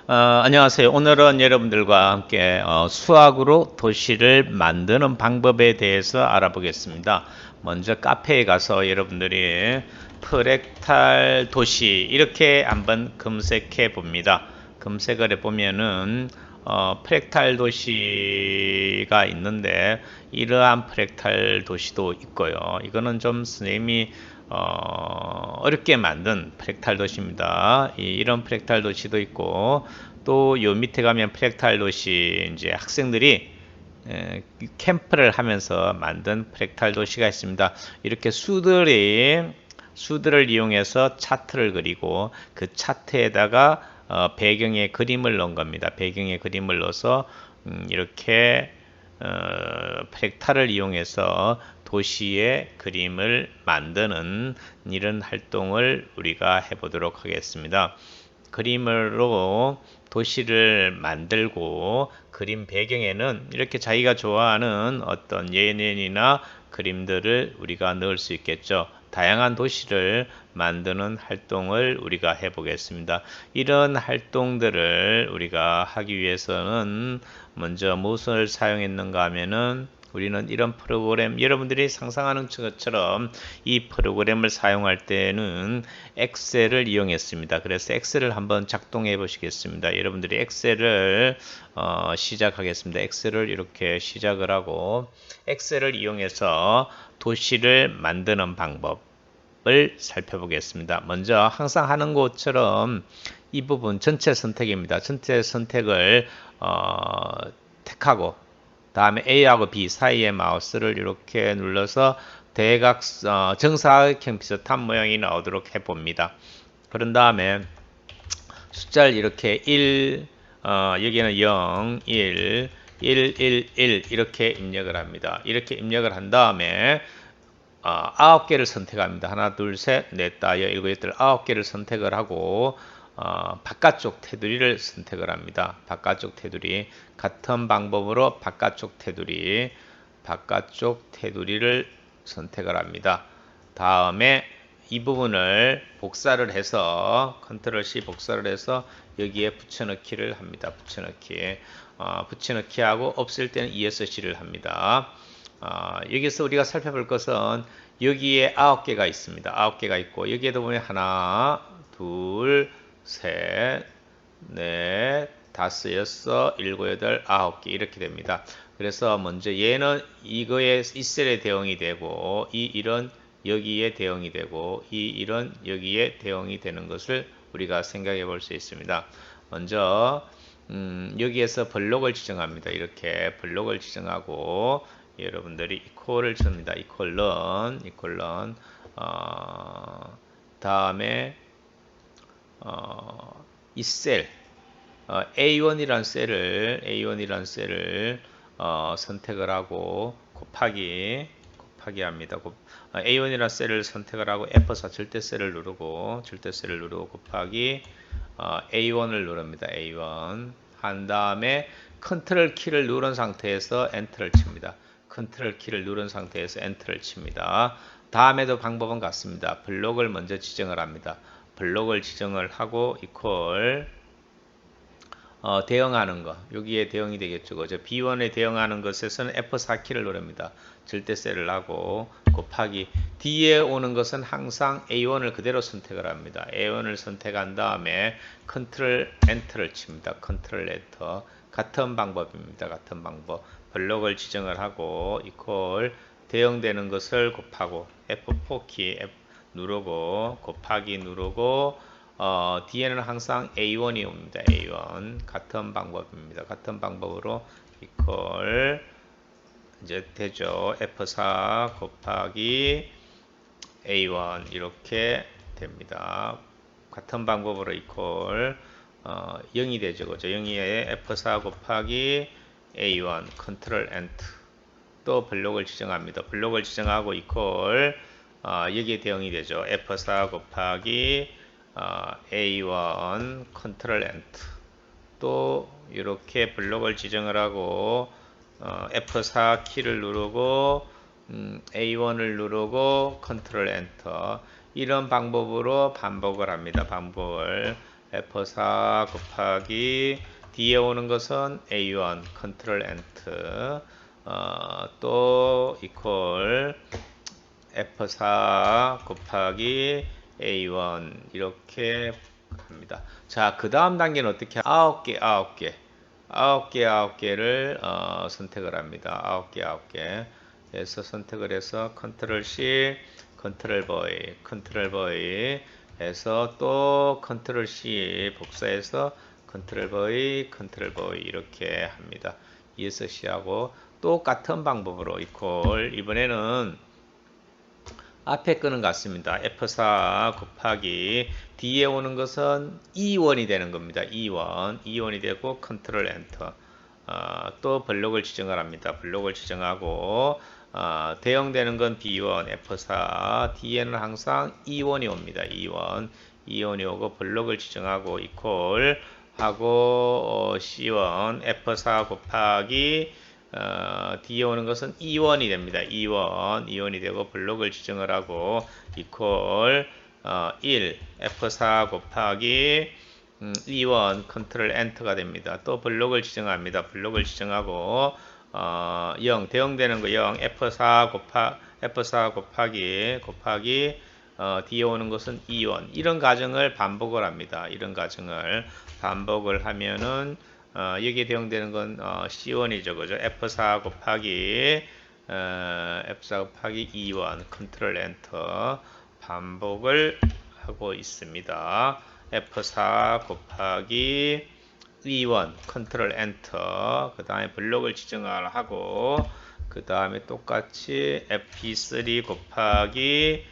안녕하세요. 오늘은 여러분들과 함께 수학으로 도시를 만드는 방법에 대해서 알아보겠습니다. 먼저 카페에 가서 여러분들이 프랙탈 도시 이렇게 한번 검색해 봅니다. 검색을 해 보면은 프랙탈 도시가 있는데 이러한 프랙탈 도시도 있고요. 이거는 좀 선생님이 어렵게 만든 프랙탈 도시입니다. 이런 프랙탈 도시도 있고 또 요 밑에 가면 프랙탈 도시 이제 학생들이 캠프를 하면서 만든 프랙탈 도시가 있습니다. 이렇게 수들을 이용해서 차트를 그리고 그 차트에다가 배경에 그림을 넣은 겁니다. 배경에 그림을 넣어서 이렇게 프랙탈을 이용해서 도시의 그림을 만드는 이런 활동을 우리가 해보도록 하겠습니다. 그림으로 도시를 만들고 그림 배경에는 이렇게 자기가 좋아하는 어떤 예년이나 그림들을 우리가 넣을 수 있겠죠. 다양한 도시를 만드는 활동을 우리가 해보겠습니다. 이런 활동들을 우리가 하기 위해서는 먼저 무엇을 사용했는가 하면은 우리는 이런 프로그램, 여러분들이 상상하는 것처럼 이 프로그램을 사용할 때는 엑셀을 이용했습니다. 그래서 엑셀을 한번 작동해 보시겠습니다. 여러분들이 엑셀을 시작하겠습니다. 엑셀을 이렇게 시작을 하고 엑셀을 이용해서 도시를 만드는 방법을 살펴보겠습니다. 먼저 항상 하는 것처럼 이 부분 전체 선택입니다. 전체 선택을 택하고 다음에 A하고 B 사이에 마우스를 이렇게 눌러서 정사각형 비슷한 모양이 나오도록 해봅니다. 그런 다음에 숫자를 이렇게 1, 여기는 0, 1, 1, 1, 1 이렇게 입력을 합니다. 이렇게 입력을 한 다음에 9개를 선택합니다. 하나, 둘, 셋, 넷, 다, 여, 일곱, 여덟, 9개를 선택을 하고 바깥쪽 테두리를 선택을 합니다. 바깥쪽 테두리 같은 방법으로 바깥쪽 테두리를 선택을 합니다. 다음에 이 부분을 복사를 해서 컨트롤 C 복사를 해서 여기에 붙여넣기를 합니다. 붙여넣기 하고 없앨 때는 ESC를 합니다. 여기서 우리가 살펴볼 것은 여기에 9개가 있습니다. 9개가 있고 여기에도 보면 하나, 둘, 셋, 넷, 다섯, 여섯, 일곱, 여덟, 9개 이렇게 됩니다. 그래서 먼저 얘는 이거에 이 셀에 대응이 되고 이 일은 여기에 대응이 되고 이 일은 여기에 대응이 되는 것을 우리가 생각해 볼 수 있습니다. 먼저 여기에서 블록을 지정합니다. 이렇게 블록을 지정하고 여러분들이 이퀄을 칩니다. 이퀄런 다음에 이 셀 A1이란 셀을 선택을 하고 곱하기 합니다. A1이란 셀을 선택을 하고 F4 절대셀을 누르고 곱하기 A1을 누릅니다. A1 한 다음에 컨트롤 키를 누른 상태에서 엔터를 칩니다. 컨트롤 키를 누른 상태에서 엔터를 칩니다. 다음에도 방법은 같습니다. 블록을 먼저 지정을 합니다. 블록을 지정을 하고 이퀄 대응하는 거 여기에 대응이 되겠죠. 그죠? B1에 대응하는 것에서는 F4키를 누릅니다. 절대셀을 하고 곱하기 뒤에 오는 것은 항상 A1을 그대로 선택을 합니다. A1을 선택한 다음에 컨트롤 엔터를 칩니다. 컨트롤 엔터 같은 방법입니다. 같은 방법 블록을 지정을 하고 이퀄 대응되는 것을 곱하고 F4키 누르고 곱하기 누르고 뒤에는 항상 A1이 옵니다. A1 같은 방법입니다. 같은 방법으로 이퀄 이제 되죠. F4 곱하기 A1 이렇게 됩니다. 같은 방법으로 이퀄 0이 되죠. 그죠? 0에 F4 곱하기 A1 컨트롤 엔터 또 블록을 지정합니다. 블록을 지정하고 이퀄 여기에 대응이 되죠. F4 곱하기 A1 컨트롤 엔터 또 이렇게 블록을 지정을 하고 F4 키를 누르고 A1을 누르고 컨트롤 엔터 이런 방법으로 반복을 합니다. 반복을 F4 곱하기 뒤에 오는 것은 A1 컨트롤 엔터 또 이퀄 F4 곱하기 A1 이렇게 합니다. 자, 그 다음 단계는 어떻게 9개를 선택을 합니다. 9개 해서 선택을 해서 컨트롤 C 컨트롤 V 해서 또 컨트롤 C 복사해서 컨트롤 V 이렇게 합니다. ESC하고 똑같은 방법으로 이퀄 이번에는 앞에 거는 같습니다. F4 곱하기 뒤에 오는 것은 E1이 되는 겁니다. E1이 되고 컨트롤 엔터 또 블록을 지정을 합니다. 블록을 지정하고 대응되는 건 B1 F4 뒤에는 항상 E1이 옵니다. E1이 오고 블록을 지정하고 이퀄 하고 C1 F4 곱하기 뒤에 오는 것은 E1이 됩니다. E1이 되고 블록을 지정을 하고 이퀄 1 F4 곱하기 E1 컨트롤 엔터가 됩니다. 또 블록을 지정합니다. 블록을 지정하고 0 대응되는 거 0 F4 곱하기 뒤에 오는 것은 E1 이런 과정을 반복을 합니다. 이런 과정을 반복을 하면은 여기에 대응되는 건 C1이죠. 그죠? F4 곱하기 E1 컨트롤 엔터 반복을 하고 있습니다. F4 곱하기 E1 컨트롤 엔터 그 다음에 블록을 지정을 하고 그 다음에 똑같이 F3 곱하기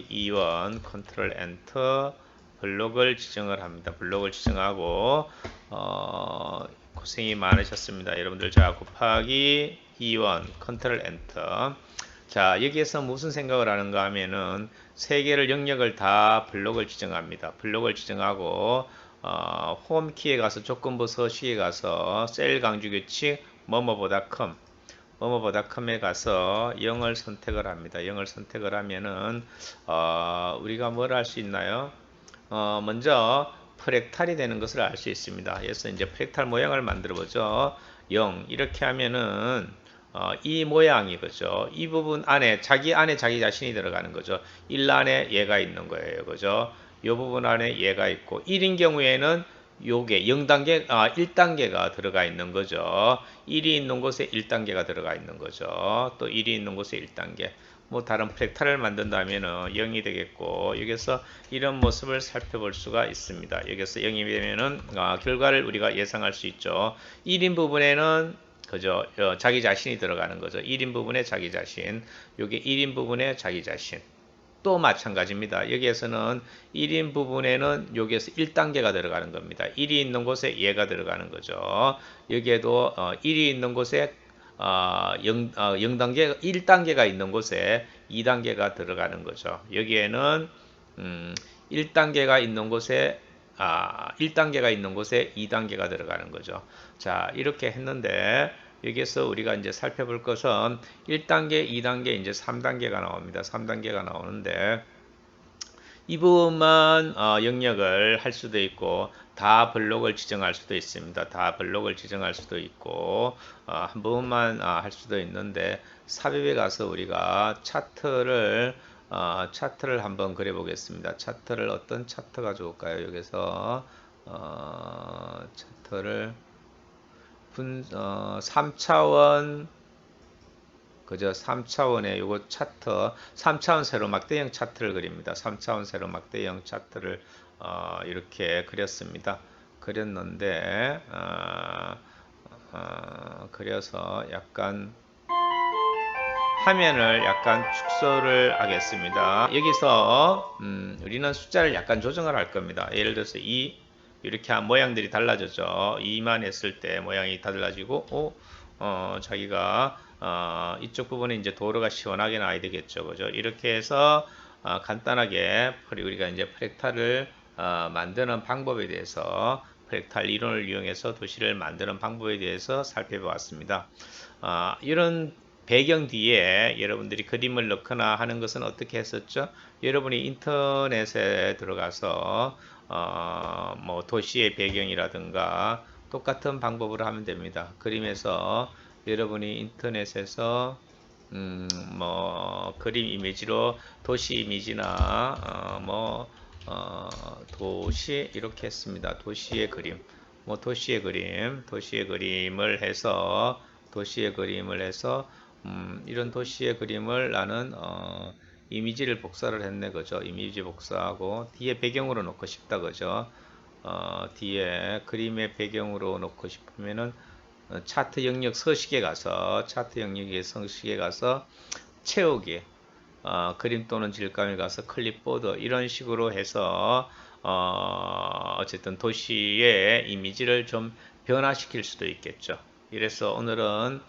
E1 컨트롤 엔터 블록을 지정을 합니다. 블록을 지정하고 고생이 많으셨습니다. 여러분들 자 곱하기 E1 컨트롤 엔터 자 여기에서 무슨 생각을 하는가 하면은 세 개를 영역을 다 블록을 지정합니다. 블록을 지정하고 홈키에 가서 조건부 서식에 가서 셀 강조 규칙 뭐뭐보다 컴에 가서 0을 선택을 합니다. 0을 선택을 하면은 우리가 뭘 할 수 있나요? 먼저 프랙탈이 되는 것을 알 수 있습니다. 그래서 이제 프랙탈 모양을 만들어 보죠. 0 이렇게 하면은 이 모양이 그죠. 이 부분 안에 자기 자신이 들어가는 거죠. 1 안에 얘가 있는 거예요. 그죠. 이 부분 안에 얘가 있고 1인 경우에는 요게 0단계 1단계가 들어가 있는 거죠. 1이 있는 곳에 1단계가 들어가 있는 거죠. 또 1이 있는 곳에 1단계. 뭐 다른 프랙탈을 만든다면은 0이 되겠고 여기서 이런 모습을 살펴볼 수가 있습니다. 여기서 0이 되면은 결과를 우리가 예상할 수 있죠. 1인 부분에는 그죠 자기 자신이 들어가는 거죠. 1인 부분에 자기 자신, 여기 1인 부분에 자기 자신. 또 마찬가지입니다. 여기에서는 1인 부분에는 여기에서 1단계가 들어가는 겁니다. 1이 있는 곳에 얘가 들어가는 거죠. 여기에도 1이 있는 곳에 0단계, 1단계가 있는 곳에 2단계가 들어가는 거죠. 여기에는 1단계가 있는 곳에 1단계가 있는 곳에 2단계가 들어가는 거죠. 자, 이렇게 했는데 여기서 우리가 이제 살펴볼 것은 1단계, 2단계, 이제 3단계가 나옵니다. 3단계가 나오는데 이 부분만 영역을 할 수도 있고 다 블록을 지정할 수도 있습니다. 다 블록을 지정할 수도 있고 한 부분만 할 수도 있는데 삽입에 가서 우리가 차트를 한번 그려 보겠습니다. 차트를 어떤 차트가 좋을까요? 여기서 차트를 3차원 그죠? 3차원의 요거 차트 3차원 세로막대형 차트를 그립니다. 3차원 세로막대형 차트를 이렇게 그렸습니다. 그렸는데 그려서 약간 화면을 약간 축소를 하겠습니다. 여기서 우리는 숫자를 약간 조정을 할 겁니다. 예를 들어서 이렇게 한 모양들이 달라졌죠. 2만 했을 때 모양이 달라지고 자기가 이쪽 부분에 이제 도로가 시원하게 나야 되겠죠. 그죠? 이렇게 해서 간단하게 우리가 이제 프랙탈을 만드는 방법에 대해서 프랙탈 이론을 이용해서 도시를 만드는 방법에 대해서 살펴보았습니다. 이런 배경 뒤에 여러분들이 그림을 넣거나 하는 것은 어떻게 했었죠? 여러분이 인터넷에 들어가서 뭐 도시의 배경이라든가 똑같은 방법으로 하면 됩니다. 그림에서 여러분이 인터넷에서 뭐 그림 이미지로 도시 이미지나 도시 이렇게 했습니다. 도시의 그림, 뭐 도시의 그림을 해서 이런 도시의 그림을 나는 이미지를 복사를 했네 그죠? 이미지 복사하고 뒤에 배경으로 놓고 싶다 그죠? 뒤에 그림의 배경으로 놓고 싶으면은 차트 영역 서식에 가서 채우기 그림 또는 질감에 가서 클립보드 이런 식으로 해서 어쨌든 도시의 이미지를 좀 변화시킬 수도 있겠죠. 이래서 오늘은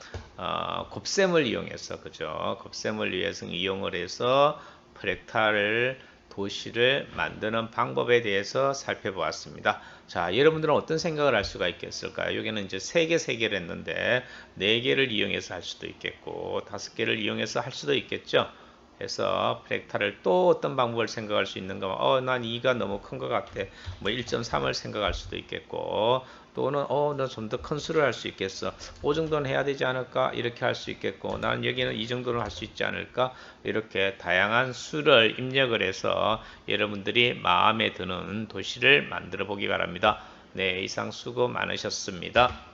곱셈을 이용해서 그죠? 곱셈을 이용을 해서 프랙탈 도시를 만드는 방법에 대해서 살펴보았습니다. 자, 여러분들은 어떤 생각을 할 수가 있겠을까요? 여기는 이제 3개를 했는데 4개를 이용해서 할 수도 있겠고 5개를 이용해서 할 수도 있겠죠. 그래서 프랙탈을 또 어떤 방법을 생각할 수 있는가? 난 2가 너무 큰 것 같아. 뭐 1.3을 생각할 수도 있겠고 또는 나 좀 더 큰 수를 할 수 있겠어. 5 정도는 해야 되지 않을까? 이렇게 할 수 있겠고 나는 여기는 이 정도는 할 수 있지 않을까? 이렇게 다양한 수를 입력을 해서 여러분들이 마음에 드는 도시를 만들어 보기 바랍니다. 네, 이상 수고 많으셨습니다.